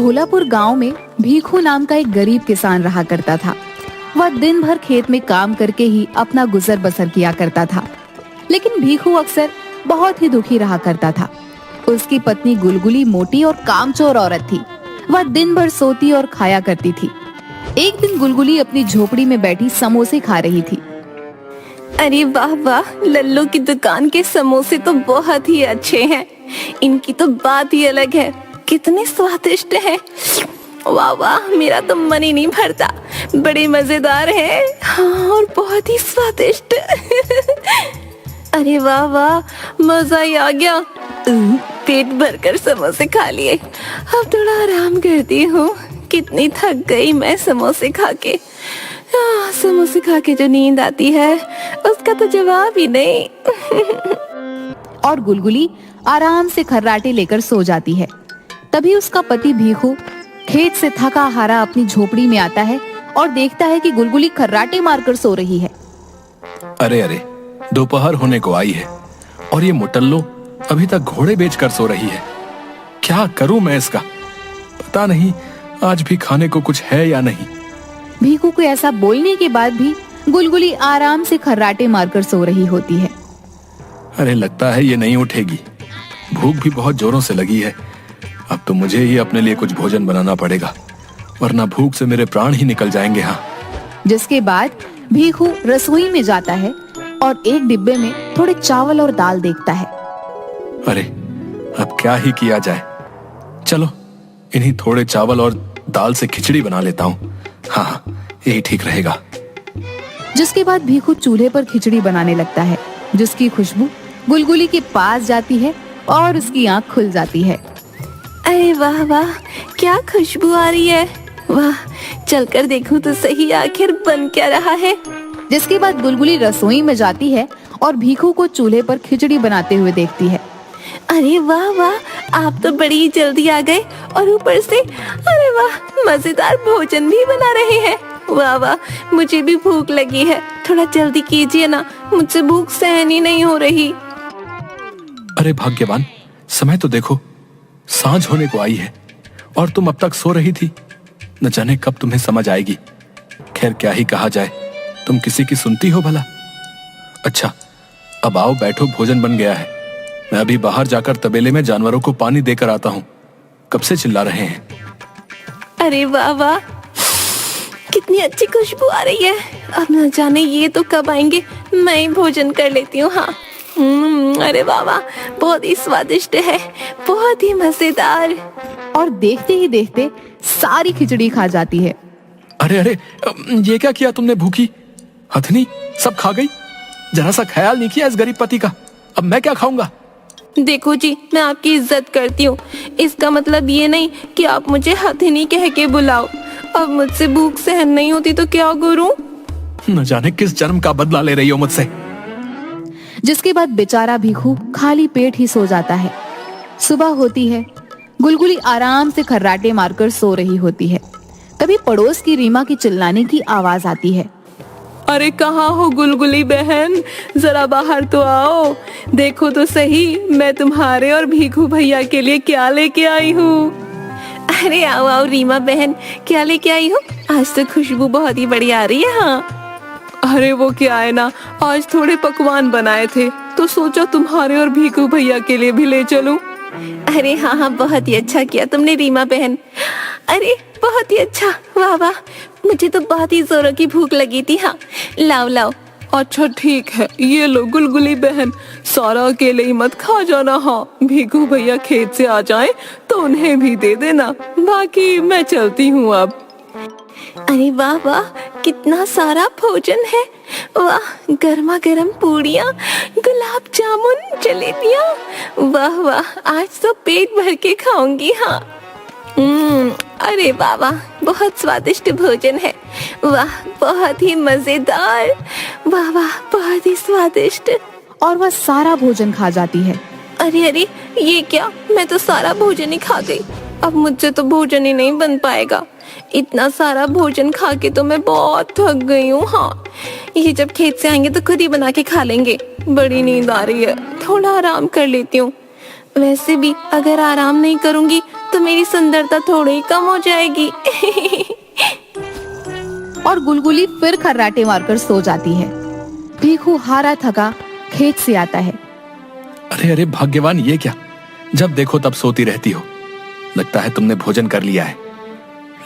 धोलापुर गांव में भीखू नाम का एक गरीब किसान रहा करता था। वह दिन भर खेत में काम करके ही अपना गुजर बसर किया करता था। लेकिन भीखू अक्सर बहुत ही दुखी रहा करता था। उसकी पत्नी गुलगुली मोटी और कामचोर औरत थी। वह दिन भर सोती और खाया करती थी। एक दिन गुलगुली अपनी झोपड़ी में बैठी समोसे खा रही थी। अरे वाह वाह, लल्लू की दुकान के समोसे तो बहुत ही अच्छे हैं। इनकी तो बात ही अलग है, कितने स्वादिष्ट हैं। वाह वाह, मेरा तो मन ही नहीं भरता। बड़े मजेदार हैं, हाँ, और बहुत ही स्वादिष्ट। अरे वाह वाह, मजा ही आ गया। पेट भरकर समोसे खा लिए। अब थोड़ा आराम करती हूँ। कितनी थक गई मैं समोसे खा के। समोसे खा के जो नींद आती है उसका तो जवाब ही नहीं। और गुलगुली आराम से खर्राटे लेकर सो जाती है। तभी उसका पति भीखू खेत से थका हारा अपनी झोपड़ी में आता है और देखता है कि गुलगुली खर्राटे मारकर सो रही है। अरे अरे, दोपहर होने को आई है और ये मुटल्लो अभी तक घोड़े बेचकर सो रही है। क्या करूं मैं इसका? पता नहीं आज भी खाने को कुछ है या नहीं। भीखू को ऐसा बोलने के बाद भी गुलगुली आराम से खर्राटे मारकर सो रही होती है। अरे लगता है ये नहीं उठेगी। भूख भी बहुत जोरों से लगी है। अब तो मुझे ही अपने लिए कुछ भोजन बनाना पड़ेगा, वरना भूख से मेरे प्राण ही निकल जाएंगे। हाँ। जिसके बाद भीखू रसोई में जाता है और एक डिब्बे में थोड़े चावल और दाल देखता है। अरे अब क्या ही किया जाए, चलो इन्हीं थोड़े चावल और दाल से खिचड़ी बना लेता हूँ। हाँ, यही ठीक रहेगा। जिसके बाद भीखू चूल्हे पर खिचड़ी बनाने लगता है, जिसकी खुशबू गुलगुली के पास जाती है और उसकी आंख खुल जाती है। अरे वाह वाह, क्या खुशबू आ रही है। वाह, चलकर देखूं तो सही आखिर बन क्या रहा है। जिसके बाद गुलगुली रसोई में जाती है और भीखू को चूल्हे पर खिचड़ी बनाते हुए देखती है। अरे वाह वाह, आप तो बड़ी जल्दी आ गए और ऊपर से अरे वाह, मजेदार भोजन भी बना रहे हैं। वाह वाह, मुझे भी भूख लगी है, थोड़ा जल्दी कीजिए ना, मुझसे भूख सहन ही नहीं हो रही। अरे भाग्यवान, समय तो देखो, सांझ होने को आई है और तुम अब तक सो रही थी। न जाने कब तुम्हें समझ आएगी। खैर क्या ही कहा जाए, तुम किसी की सुनती हो भला। अच्छा, अब आओ बैठो, भोजन बन गया है। मैं अभी बाहर जाकर तबेले में जानवरों को पानी देकर आता हूँ। कब से चिल्ला रहे हैं। अरे वाह वाह, कितनी अच्छी खुशबू आ रही है। अब न जाने ये तो कब आएंगे, मैं ही भोजन कर लेती हूँ। हाँ, अरे वाह वाह, बहुत ही स्वादिष्ट है, बहुत ही मजेदार। और देखते ही देखते सारी खिचड़ी खा जाती है। अरे अरे, ये क्या किया तुमने भूखी? हथनी सब खा गई। जरा सा ख्याल नहीं किया इस गरीब पति का। अब मैं क्या खाऊंगा? देखो जी, मैं आपकी इज्जत करती हूँ, इसका मतलब ये नहीं कि आप मुझे हथिनी कह के बुलाओ। अब मुझसे भूख सहन नहीं होती तो क्या करूँ? न जाने किस जन्म का बदला ले रही हो मुझसे। जिसके बाद बेचारा भीखू खाली पेट ही सो जाता है। सुबह होती है, गुलगुली आराम से खर्राटे मारकर सो रही होती है। तभी पड़ोस की रीमा की चिल्लाने की आवाज आती है। अरे कहाँ हो गुलगुली बहन, जरा बाहर तो आओ। देखो तो सही, मैं तुम्हारे और भीखू भैया के लिए क्या लेके आई हूँ। अरे आओ आओ रीमा बहन, क्या लेके आई हो? आज तो खुशबू बहुत ही बढ़िया आ रही है। हाँ, अरे वो क्या है ना, आज थोड़े पकवान बनाए थे तो सोचा तुम्हारे और भीखू भैया के लिए भी ले चलूं। अरे हाँ हाँ, बहुत ही अच्छा किया तुमने रीमा बहन। अरे बहुत ही अच्छा, वाह वाह, मुझे तो बहुत ही जोरों की भूख लगी थी। हाँ, लाओ लाओ। अच्छा ठीक है, ये लो गुलगुली बहन, सारा अकेले ही मत खा जाना। हाँ, भीखू भैया खेत से आ जाएं तो उन्हें भी दे देना, बाकी मैं चलती हूँ अब। अरे वाह वाह, कितना सारा भोजन है। वाह, गर्मा गर्म पूड़ियाँ, गुलाब जामुन, जलेबियाँ। वाह वाह, आज तो पेट भर के खाऊंगी। हाँ, अरे वाह वाह, बहुत स्वादिष्ट भोजन है। वाह, बहुत ही मजेदार। वाह वाह, बहुत ही स्वादिष्ट। और वह सारा भोजन खा जाती है। अरे अरे, ये क्या, मैं तो सारा भोजन ही खा गई। अब मुझसे तो भोजन ही नहीं बन पाएगा। इतना सारा भोजन खा के तो मैं बहुत थक गई हूँ। हाँ, ये जब खेत से आएंगे तो खुद ही बना के खा लेंगे। बड़ी नींद आ रही है, थोड़ा आराम कर लेती हूँ। वैसे भी अगर आराम नहीं करूंगी तो मेरी सुंदरता थोड़ी ही कम हो जाएगी। और गुलगुली फिर खर्राटे मारकर सो जाती है। भीखू हारा थका खेत से आता है। अरे अरे भाग्यवान, ये क्या? जब देखो तब सोती रहती हो। लगता है तुमने भोजन कर लिया है,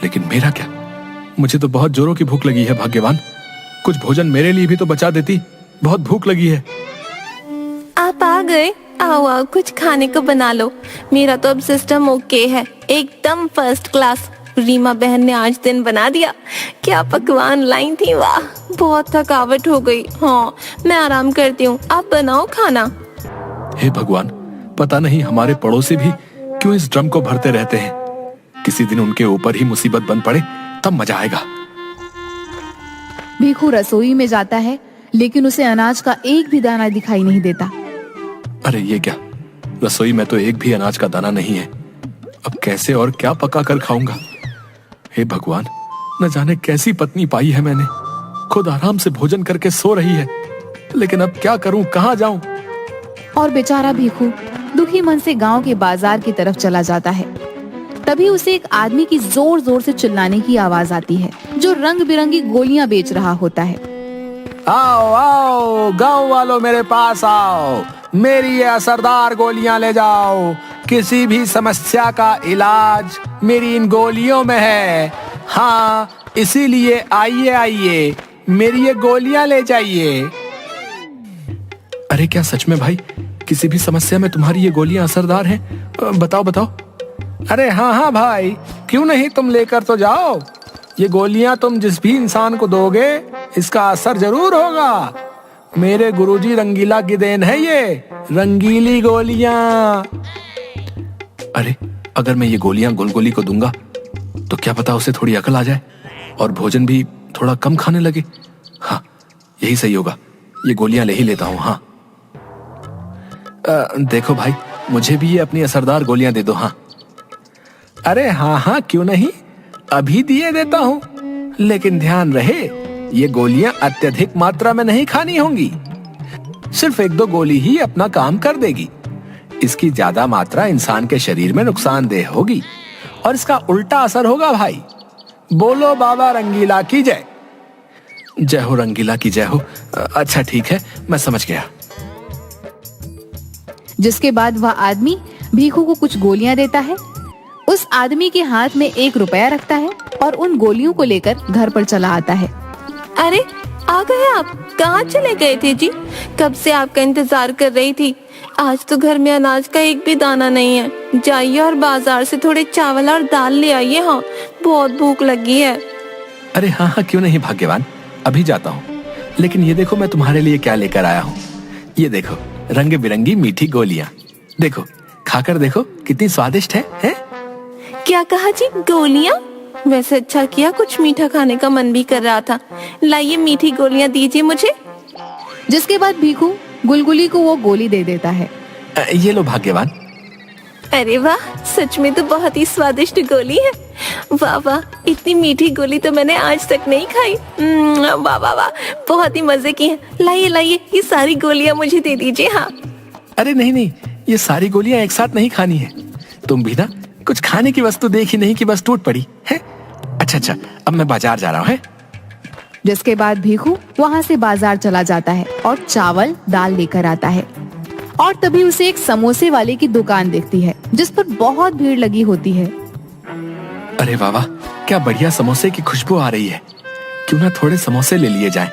लेकिन मेरा क्या? मुझे तो बहुत जोरों की भूख लगी है भाग्यवान। कुछ भोजन मेरे लिए भी तो बचा देती, बहुत भूख लगी है। आप आ गए? आओ आओ, कुछ खाने को बना लो। मेरा तो अब सिस्टम ओके है, एकदम फर्स्ट क्लास। रीमा बहन ने आज दिन बना दिया। क्या पकवान लाई थी, वाह! बहुत थकावट हो गई। हाँ, मैं आराम करती हूँ, आप बनाओ खाना। हे भगवान, पता नहीं हमारे पड़ोसी भी क्यों इस ड्रम को भरते रहते हैं। किसी दिन उनके ऊपर ही मुसीबत बन पड़े तब मजा आएगा। भीखू रसोई में जाता है, लेकिन उसे अनाज का एक भी दाना दिखाई नहीं देता। अरे ये क्या? रसोई में तो एक भी अनाज का दाना नहीं है। अब कैसे और क्या पका कर खाऊंगा? हे भगवान, न जाने कैसी पत्नी पाई है मैंने। खुद आराम से भोजन करके सो रही है, लेकिन अब क्या करूं, कहां जाऊं? और बेचारा भीखू दुखी मन से गांव के बाजार की तरफ चला जाता है। तभी उसे एक आदमी की जोर जोर से चिल्लाने की आवाज आती है, जो रंग बिरंगी गोलियां बेच रहा होता है। आओ आओ गांव वालों, मेरे पास आओ। मेरी ये असरदार गोलियां ले जाओ। किसी भी समस्या का इलाज मेरी इन गोलियों में है। हाँ, इसीलिए आइए आइए, मेरी ये गोलियां ले जाइए। अरे क्या सच में भाई, किसी भी समस्या में तुम्हारी ये गोलियां असरदार हैं? बताओ बताओ। अरे हाँ हाँ भाई, क्यों नहीं, तुम लेकर तो जाओ। ये गोलियां तुम जिस भी इंसान को दोगे, इसका असर जरूर होगा। मेरे गुरुजी रंगीला की देन है ये रंगीली गोलियां। अरे अगर मैं ये गोलियां गुलगुली को दूंगा तो क्या पता उसे थोड़ी अकल आ जाए और भोजन भी थोड़ा कम खाने लगे। हाँ, यही सही होगा, ये गोलियां ले ही लेता हूँ। हाँ देखो भाई, मुझे भी ये अपनी असरदार गोलियां दे दो। हाँ अरे हाँ हाँ, क्यों नहीं, अभी दिए देता हूँ। लेकिन ध्यान रहे, ये गोलियां अत्यधिक मात्रा में नहीं खानी होंगी। सिर्फ 1-2 गोली ही अपना काम कर देगी। इसकी ज्यादा मात्रा इंसान के शरीर में नुकसानदेह होगी और इसका उल्टा असर होगा भाई। बोलो बाबा रंगीला की जय। जय हो रंगीला की जय हो। अच्छा ठीक है, मैं समझ गया। जिसके बाद वह आदमी भीखू को कुछ गोलियां देता है। उस आदमी के हाथ में 1 रुपया रखता है और उन गोलियों को लेकर घर पर चला आता है। अरे आ गए आप? कहाँ चले गए थे जी? कब से आपका इंतजार कर रही थी। आज तो घर में अनाज का एक भी दाना नहीं है। जाइए और बाजार से थोड़े चावल और दाल ले आइए। हाँ, बहुत भूख लगी है। अरे हाँ हाँ, क्यों नहीं भाग्यवान, अभी जाता हूँ। लेकिन ये देखो मैं तुम्हारे लिए क्या लेकर आया हूँ। ये देखो, रंग बिरंगी मीठी गोलियां। देखो, खाकर देखो कितनी स्वादिष्ट है? क्या कहा जी, गोलियां? वैसे अच्छा किया, कुछ मीठा खाने का मन भी कर रहा था। लाइए मीठी गोलियां दीजिए मुझे। जिसके बाद भीखू गुलगुली को वो गोली दे देता है। ये लो भाग्यवान। अरे वाह, सच में तो बहुत ही स्वादिष्ट गोली है। वाह वाह, इतनी मीठी गोली तो मैंने आज तक नहीं खाई। वाह वाह वाह, बहुत ही मजे की है। लाइए लाइए, ये सारी गोलियां मुझे दे दीजिए। हाँ अरे नहीं नहीं, ये सारी गोलियां एक साथ नहीं खानी है। तुम भी ना कुछ खाने की वस्तु देखी नहीं कि बस टूट पड़ी है। अच्छा, अब मैं बाजार जा रहा हूँ। जिसके बाद भीखू वहाँ से बाजार चला जाता है और चावल दाल लेकर आता है। और तभी उसे एक समोसे वाले की दुकान दिखती है, जिस पर बहुत भीड़ लगी होती है। अरे वाह वाह, क्या बढ़िया समोसे की खुशबू आ रही है। क्यों ना थोड़े समोसे ले लिए जाएं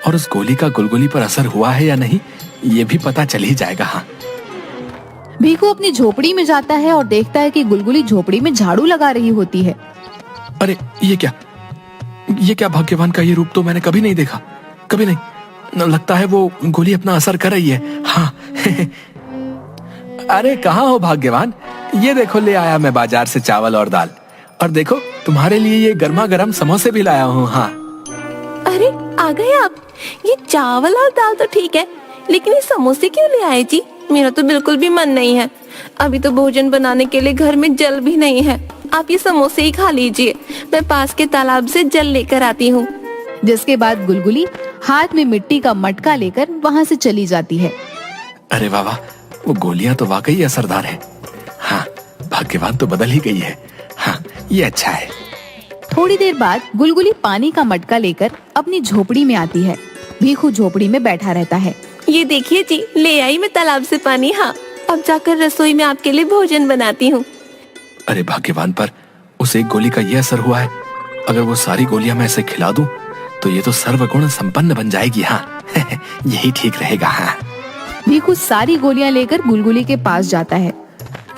और उस गोली का गुलगुली पर असर हुआ है या नहीं, ये भी पता चल ही जाएगा। हाँ, भीखू अपनी झोपड़ी में जाता है और देखता है कि गुलगुली झोपड़ी में झाड़ू लगा रही होती है। अरे ये क्या भाग्यवान का ये रूप तो मैंने कभी नहीं देखा, कभी नहीं। लगता है वो गोली अपना असर कर रही है। हाँ अरे कहाँ हो भाग्यवान, ये देखो ले आया मैं बाजार से चावल और दाल। और देखो तुम्हारे लिए ये गर्मा गर्म समोसे भी लाया हूँ। हाँ अरे आ गए आप? ये चावल और दाल तो ठीक है, लेकिन ये समोसे क्यों ले आए जी? मेरा तो बिल्कुल भी मन नहीं है। अभी तो भोजन बनाने के लिए घर में जल भी नहीं है। आप ये समोसे ही खा लीजिए, मैं पास के तालाब से जल लेकर आती हूँ। जिसके बाद गुलगुली हाथ में मिट्टी का मटका लेकर वहाँ से चली जाती है। अरे वाह वाह, वो गोलियां तो वाकई असरदार हैं। हाँ भाग्यवान तो बदल ही गई है। हाँ, ये अच्छा है। थोड़ी देर बाद गुलगुली पानी का मटका लेकर अपनी झोपड़ी में आती है। भीखू झोपड़ी में बैठा रहता है। ये देखिए जी, ले आई मैं तालाब से पानी। हाँ, अब जाकर रसोई में आपके लिए भोजन बनाती हूँ। अरे भाग्यवान पर उस एक गोली का ये असर हुआ है। अगर वो सारी गोलियां मैं इसे खिला दूं तो ये तो सर्वगुण संपन्न बन जाएगी। हाँ यही ठीक रहेगा। हाँ, भीखू सारी गोलियां लेकर गुलगुली के पास जाता है।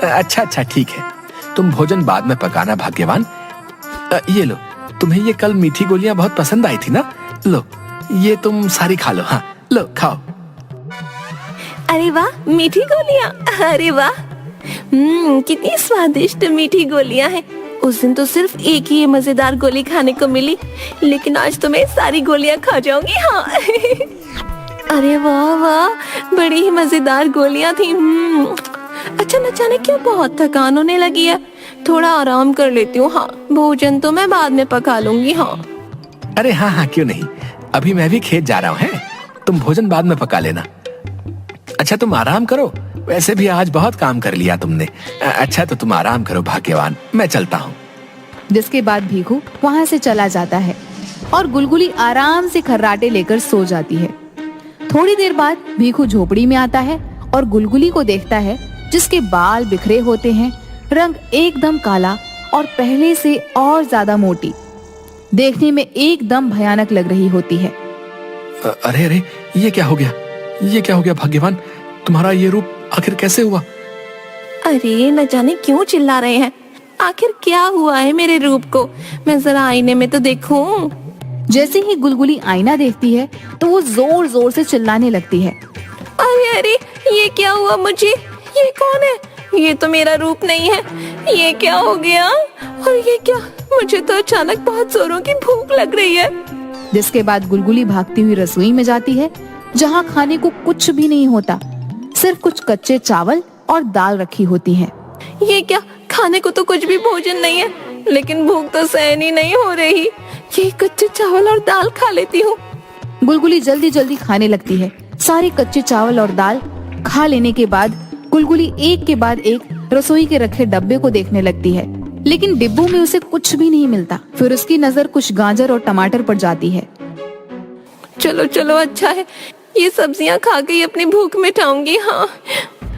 अच्छा अच्छा ठीक है, तुम भोजन बाद में पकाना भाग्यवान। ये लो, तुम्हें ये कल मीठी गोलियां बहुत पसंद आई थी ना, लो ये तुम सारी खा लो। हाँ लो खाओ। अरे वाह, मीठी गोलियां। अरे वाह, कितनी स्वादिष्ट मीठी गोलियां हैं। उस दिन तो सिर्फ एक ही मजेदार गोली खाने को मिली, लेकिन आज तो मैं सारी गोलियां खा जाऊंगी। हाँ अरे वाह वाह, बड़ी ही मजेदार गोलियां थी। अच्छा, न जाने क्यों बहुत थकान होने लगी है। थोड़ा आराम कर लेती हूँ। हाँ, भोजन तो मैं बाद में पका लूंगी। हाँ अरे हाँ हाँ क्यों नहीं, अभी मैं भी खेत जा रहा हूँ। तुम भोजन बाद में पका लेना। अच्छा तुम आराम करो, वैसे भी आज बहुत काम कर लिया तुमने। अच्छा तो तुम आराम करो भाग्यवान, मैं चलता हूँ। जिसके बाद भीखू वहाँ से चला जाता है और गुलगुली आराम से खर्राटे लेकर सो जाती है। थोड़ी देर बाद भीखू झोपड़ी में आता है और गुलगुली को देखता है, जिसके बाल बिखरे होते हैं, रंग एकदम काला और पहले से और ज्यादा मोटी, देखने में एकदम भयानक लग रही होती है। अरे अरे, ये क्या हो गया? ये क्या हो गया भाग्यवान? तुम्हारा ये रूप आखिर कैसे हुआ? अरे न जाने क्यों चिल्ला रहे हैं। आखिर क्या हुआ है मेरे रूप को? मैं जरा आईने में तो देखूं। जैसे ही गुलगुली आईना देखती है तो वो जोर जोर से चिल्लाने लगती है। अरे अरे, ये क्या हुआ मुझे? ये कौन है? ये तो मेरा रूप नहीं है। ये क्या हो गया? और ये क्या? मुझे तो अचानक बहुत जोरों की भूख लग रही है। जिसके बाद गुलगुली भागती हुई रसोई में जाती है, जहाँ खाने को कुछ भी नहीं होता, सिर्फ कुछ कच्चे चावल और दाल रखी होती है। ये क्या? खाने को तो कुछ भी भोजन नहीं है, लेकिन भूख तो सहन ही नहीं हो रही। ये कच्चे चावल और दाल खा लेती हूँ। गुलगुली जल्दी जल्दी खाने लगती है। सारे कच्चे चावल और दाल खा लेने के बाद गुलगुली एक के बाद एक रसोई के रखे डब्बे को देखने लगती है, लेकिन डिब्बों में उसे कुछ भी नहीं मिलता। फिर उसकी नजर कुछ गाजर और टमाटर पर जाती है। चलो चलो, अच्छा है, ये सब्जियां खा के ही अपनी भूख मिटाऊंगी। हाँ।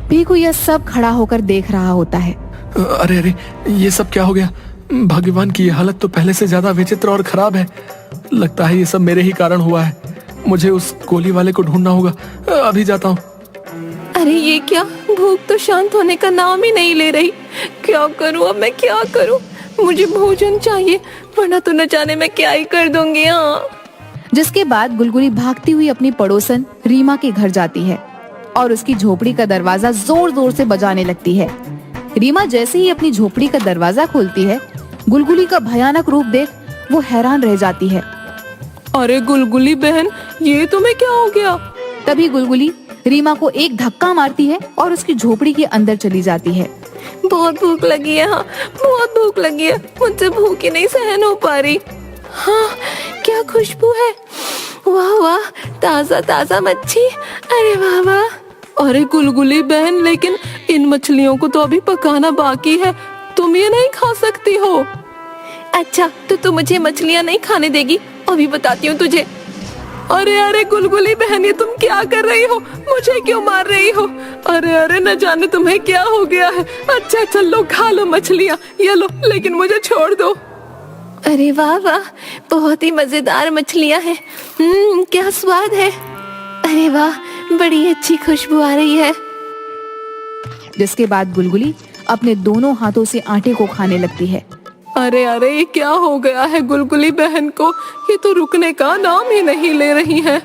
भीखू यह सब खड़ा होकर देख रहा होता है। अरे अरे, ये सब क्या हो गया? भगवान की ये हालत तो पहले से ज्यादा विचित्र और खराब है। लगता है ये सब मेरे ही कारण हुआ है। मुझे उस गोली वाले को ढूंढना होगा। अभी जाता हूँ। अरे ये क्या? भूख तो शांत होने का नाम ही नहीं ले रही। क्या करूँ अब मैं, क्या करूँ? मुझे भोजन चाहिए, वरना तो न जाने मैं क्या ही कर दूंगी। हाँ। जिसके बाद गुलगुली भागती हुई अपनी पड़ोसन रीमा के घर जाती है और उसकी झोपड़ी का दरवाजा जोर जोर से बजाने लगती है। रीमा जैसे ही अपनी झोपड़ी का दरवाजा खोलती है, गुलगुली का भयानक रूप देख वो हैरान रह जाती है। अरे गुलगुली बहन, ये तुम्हें क्या हो गया? तभी गुलगुली रीमा को एक धक्का मारती है और उसकी झोपड़ी के अंदर चली जाती है। बहुत भूख लगी है। हाँ, बहुत भूख लगी है। मुझसे भूख ही नहीं सहन हो पा रही। हाँ, क्या खुशबू है। वाह वाह, ताजा ताजा मच्छी। अरे वाह वाह। अरे गुलगुली बहन, लेकिन इन मछलियों को तो अभी पकाना बाकी है। तुम ये नहीं खा सकती हो। अच्छा, तो तू मुझे मछलियाँ नहीं खाने देगी? अभी बताती हूँ तुझे। अरे अरे गुलगुली बहन, ये तुम क्या कर रही हो? मुझे क्यों मार रही हो? अरे अरे, न जाने तुम्हें क्या हो गया है। अच्छा चलो, खा लो मछलियाँ, ये लो, लेकिन मुझे छोड़ दो। अरे वाह वाह, बहुत ही मजेदार मछलियाँ हैं। क्या स्वाद है। अरे वाह, बड़ी अच्छी खुशबू आ रही है। जिसके बाद गुलगुली अपने दोनों हाथों से आटे को खाने लगती है। अरे अरे, ये क्या हो गया है गुलगुली बहन को? ये तो रुकने का नाम ही नहीं ले रही है।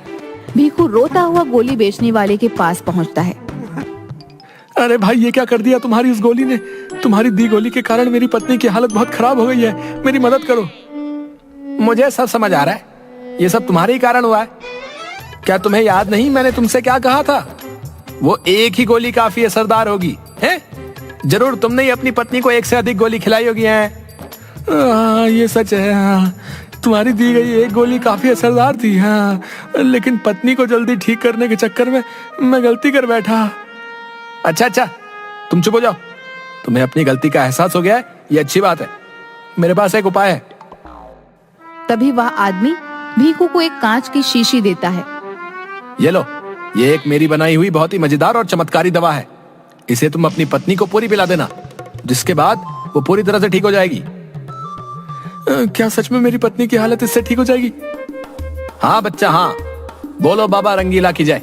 भीखू रोता हुआ गोली बेचने वाले के पास पहुंचता है। अरे भाई, ये क्या कर दिया तुम्हारी उस गोली ने? तुम्हारी दी गोली के कारण मेरी पत्नी की हालत बहुत खराब हो गई है। मेरी मदद करो। मुझे सब समझ आ रहा है, ये सब तुम्हारे ही कारण हुआ है। क्या तुम्हें याद नहीं मैंने तुमसे क्या कहा था? वो एक ही गोली काफी असरदार होगी, है? जरूर तुमने ही अपनी पत्नी को एक से अधिक गोली खिलाई होगी। ये सच है। हाँ, तुम्हारी दी गई एक गोली काफी असरदार थी। हाँ, लेकिन पत्नी को जल्दी ठीक करने के चक्कर में मैं गलती कर बैठा। अच्छा अच्छा, तुम चुप हो जाओ। तुम्हें अपनी गलती का एहसास हो गया है, ये अच्छी बात है। मेरे पास एक उपाय है। तभी वह आदमी भीखू को एक कांच की शीशी देता है। ये लो, ये एक मेरी बनाई हुई बहुत ही मजेदार और चमत्कारी दवा है। इसे तुम अपनी पत्नी को पूरी पिला देना, जिसके बाद वो पूरी तरह से ठीक हो जाएगी। क्या सच में मेरी पत्नी की हालत इससे ठीक हो जाएगी? हाँ बच्चा, हाँ। बोलो बाबा रंगीला की जय।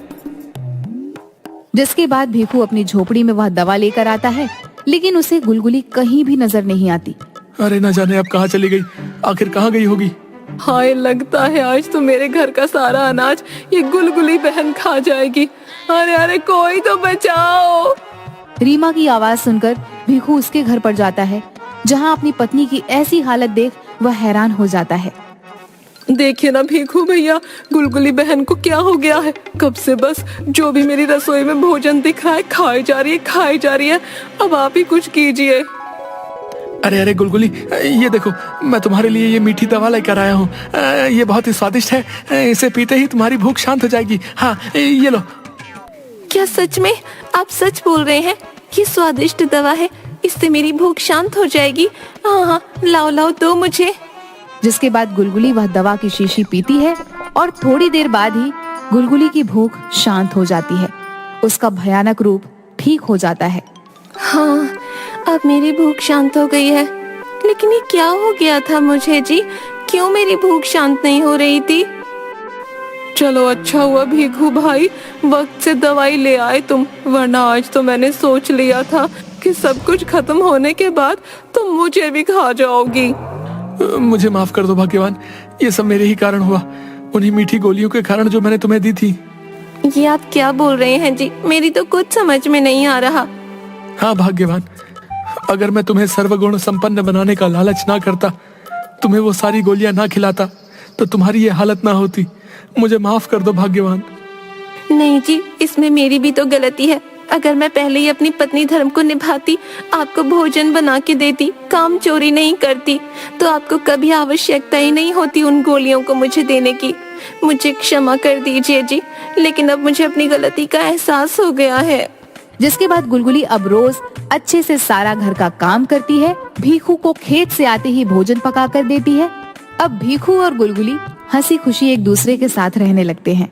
जिसके बाद भीखू अपनी झोपड़ी में वह दवा लेकर आता है, लेकिन उसे गुलगुली कहीं भी नजर नहीं आती। अरे न जाने अब कहाँ चली गई, आखिर कहाँ गई होगी। हाय, लगता है आज तो मेरे घर का सारा अनाज ये गुलगुली बहन खा जाएगी। अरे अरे, कोई तो बचाओ। रीमा की आवाज सुनकर भीखू उसके घर पर जाता है, जहाँ अपनी पत्नी की ऐसी हालत देख वह हैरान हो जाता है। देखिए ना भीखू भैया, गुलगुली बहन को क्या हो गया है। कब से बस जो भी मेरी रसोई में भोजन दिख रहा है खाई जा रही है, खाई जा रही है। अब आप ही कुछ कीजिए। अरे अरे गुलगुली, ये देखो, मैं तुम्हारे लिए ये मीठी दवा लेकर आया हूँ। ये बहुत ही स्वादिष्ट है, इसे पीते ही तुम्हारी भूख शांत हो जाएगी। हाँ, ये लो। क्या सच में आप सच बोल रहे हैं? ये स्वादिष्ट दवा है, इससे मेरी भूख शांत हो जाएगी। हाँ हाँ, लाओ लाओ, दो मुझे। जिसके बाद गुलगुली वह दवा की शीशी पीती है और थोड़ी देर बाद ही गुलगुली की भूख शांत हो जाती है। उसका भयानक रूप ठीक हो जाता है। हाँ, अब मेरी भूख शांत हो गई है। लेकिन ये क्या हो गया था मुझे जी? क्यों मेरी भूख शांत नहीं हो रही थी? चलो अच्छा हुआ भीखू भाई, वक्त से दवाई ले आए तुम, वरना आज तो मैंने सोच लिया था कि सब कुछ खत्म होने के बाद तुम मुझे भी खा जाओगी। मुझे माफ कर दो भाग्यवान, ये सब मेरे ही कारण हुआ, उन्हीं मीठी गोलियों के कारण जो मैंने तुम्हें दी थी। ये आप क्या बोल रहे हैं जी? मेरी तो कुछ समझ में नहीं आ रहा। हाँ भाग्यवान, अगर मैं तुम्हें सर्वगुण संपन्न बनाने का लालच ना करता, तुम्हें वो सारी गोलियां ना खिलाता, तो तुम्हारी ये हालत ना होती। मुझे माफ कर दो भाग्यवान। नहीं जी, इसमें मेरी भी तो गलती है। अगर मैं पहले ही अपनी पत्नी धर्म को निभाती, आपको भोजन बना के देती, काम चोरी नहीं करती, तो आपको कभी आवश्यकता ही नहीं होती उन गोलियों को मुझे देने की। मुझे क्षमा कर दीजिए जी, लेकिन अब मुझे अपनी गलती का एहसास हो गया है। जिसके बाद गुलगुली अब रोज अच्छे से सारा घर का काम करती है, भीखू को खेत से आते ही भोजन पका कर देती है। अब भीखू और गुलगुली हंसी खुशी एक दूसरे के साथ रहने लगते हैं।